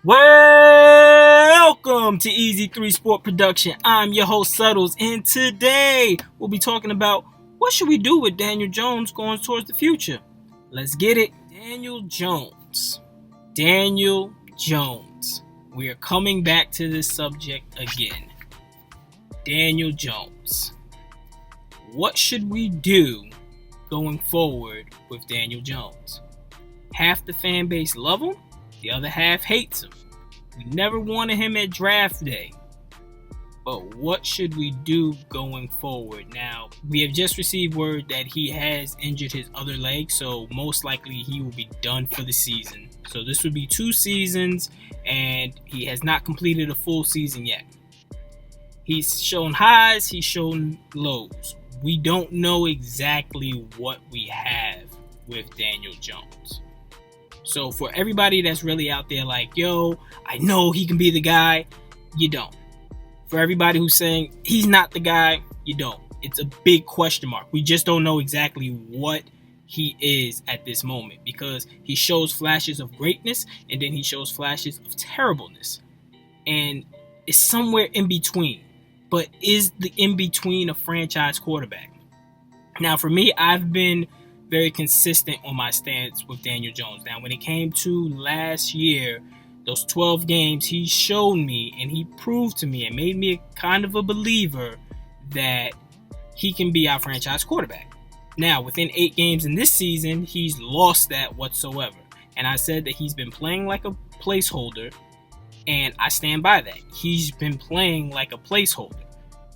Welcome to Easy 3 Sport Production. I'm your host, Suttles, and today we'll be talking about what should we do with Daniel Jones going towards the future. Let's get it. Daniel Jones. Daniel Jones. We are coming back to this subject again. Daniel Jones. What should we do going forward with Daniel Jones? Half the fan base love him. The other half hates him. We never wanted him at draft day. But what should we do going forward? Now, we have just received word that he has injured his other leg, so most likely he will be done for the season. So this would be 2 seasons, and he has not completed a full season yet. He's shown highs, he's shown lows. We don't know exactly what we have with Daniel Jones. So for everybody that's really out there like, yo, I know he can be the guy, you don't. For everybody who's saying he's not the guy, you don't. It's a big question mark. We just don't know exactly what he is at this moment because he shows flashes of greatness and then he shows flashes of terribleness. And it's somewhere in between. But is the in between a franchise quarterback? Now, for me, I've been very consistent on my stance with Daniel Jones. Now, when it came to last year, those 12 games, he showed me and he proved to me and made me kind of a believer that he can be our franchise quarterback. Now, within 8 games in this season, he's lost that whatsoever. And I said that he's been playing like a placeholder, and I stand by that. He's been playing like a placeholder.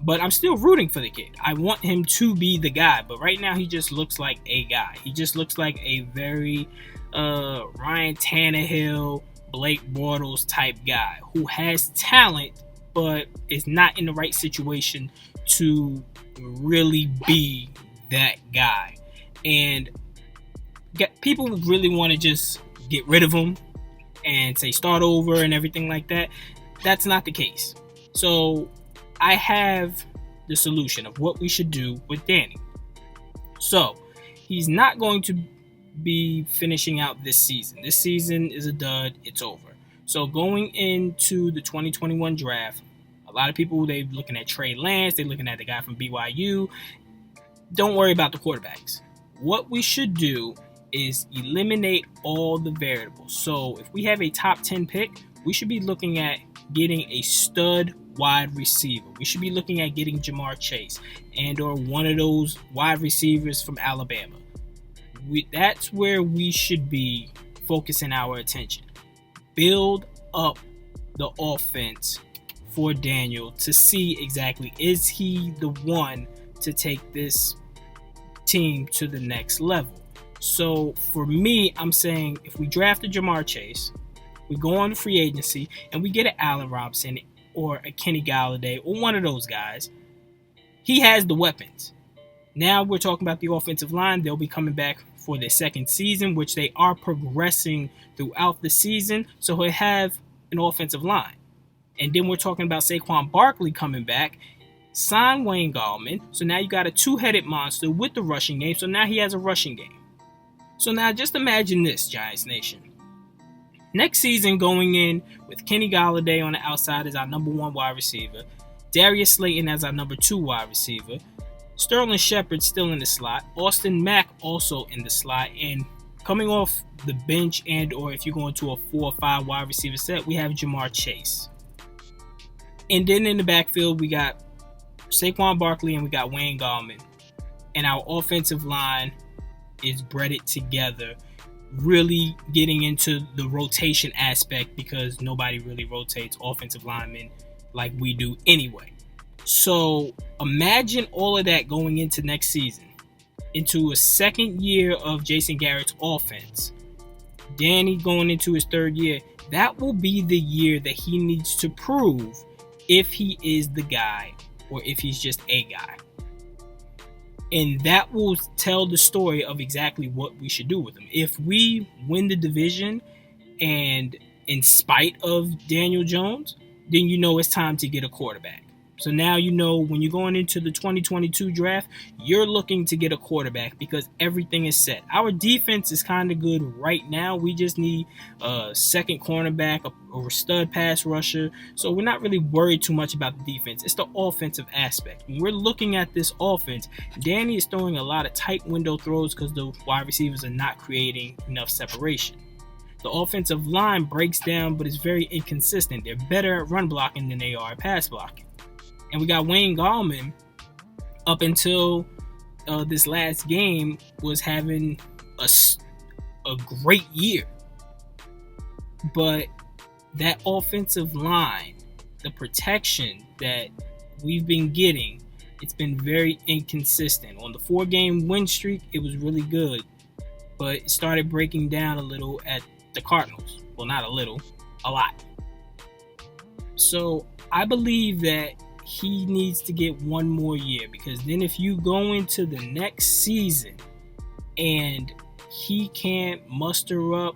But I'm still rooting for the kid. I want him to be the guy. But right now, he just looks like a guy. He just looks like a very Ryan Tannehill, Blake Bortles type guy who has talent, but is not in the right situation to really be that guy. And people really want to just get rid of him and say start over and everything like that. That's not the case. So I have the solution of what we should do with Danny. So, he's not going to be finishing out this season. This season is a dud. It's over. So, going into the 2021 draft, a lot of people, they're looking at Trey Lance. They're looking at the guy from BYU. Don't worry about the quarterbacks. What we should do is eliminate all the variables. So, if we have a top 10 pick, we should be looking at getting a stud wide receiver. We should be looking at getting Ja'Marr Chase and or one of those wide receivers from Alabama. That's where we should be focusing our attention. Build up the offense for Daniel to see exactly, is he the one to take this team to the next level? So for me, I'm saying if we draft a Ja'Marr Chase, we go on to free agency, and we get an Allen Robinson or a Kenny Galladay or one of those guys, he has the weapons. Now we're talking about the offensive line. They'll be coming back for their second season, which they are progressing throughout the season. So he'll have an offensive line. And then we're talking about Saquon Barkley coming back. Sign Wayne Gallman. So now you got a two-headed monster with the rushing game. So now he has a rushing game. So now just imagine this, Giants Nation. Next season, going in with Kenny Galladay on the outside as our number 1 wide receiver, Darius Slayton as our number 2 wide receiver, Sterling Shepard still in the slot, Austin Mack also in the slot, and coming off the bench and or if you're going to a 4 or 5 wide receiver set, we have Ja'Marr Chase. And then in the backfield, we got Saquon Barkley and we got Wayne Gallman. And our offensive line is breaded together, really getting into the rotation aspect because nobody really rotates offensive linemen like we do anyway. So imagine all of that going into next season, into a second year of Jason Garrett's offense. Danny going into his 3rd year. That will be the year that he needs to prove if he is the guy or if he's just a guy. And that will tell the story of exactly what we should do with him. If we win the division and in spite of Daniel Jones, then you know it's time to get a quarterback. So now you know when you're going into the 2022 draft, you're looking to get a quarterback because everything is set. Our defense is kind of good right now. We just need a second cornerback, a stud pass rusher. So we're not really worried too much about the defense. It's the offensive aspect. When we're looking at this offense, Danny is throwing a lot of tight window throws because the wide receivers are not creating enough separation. The offensive line breaks down, but is very inconsistent. They're better at run blocking than they are at pass blocking. And we got Wayne Gallman up until this last game was having a great year. But that offensive line, the protection that we've been getting, it's been very inconsistent. On the 4-game win streak, it was really good. But it started breaking down a little at the Cardinals. Well, not a little, a lot. So I believe that he needs to get one more year, because then if you go into the next season and he can't muster up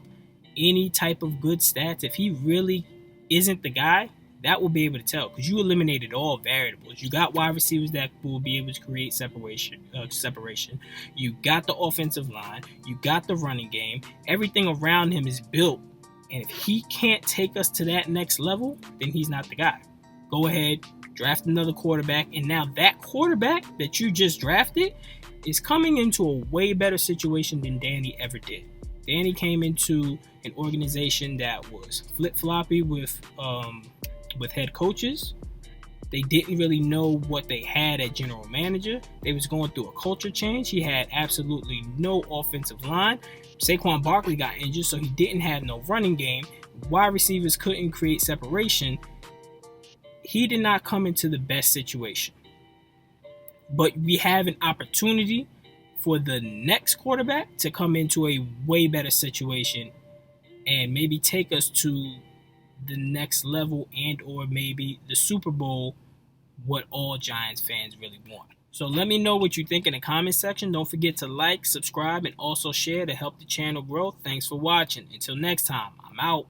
any type of good stats, if he really isn't the guy, that will be able to tell, because you eliminated all variables. You got wide receivers that will be able to create separation. You got the offensive line. You got the running game. Everything around him is built. And if he can't take us to that next level, then he's not the guy. Go ahead, draft another quarterback, and now that quarterback that you just drafted is coming into a way better situation than Danny ever did. Danny came into an organization that was flip-floppy with head coaches. They didn't really know what they had at general manager. They was going through a culture change. He had absolutely no offensive line. Saquon Barkley got injured, so he didn't have no running game. Wide receivers couldn't create separation. He did not come into the best situation. But we have an opportunity for the next quarterback to come into a way better situation and maybe take us to the next level and or maybe the Super Bowl, what all Giants fans really want. So let me know what you think in the comment section. Don't forget to like, subscribe, and also share to help the channel grow. Thanks for watching. Until next time, I'm out.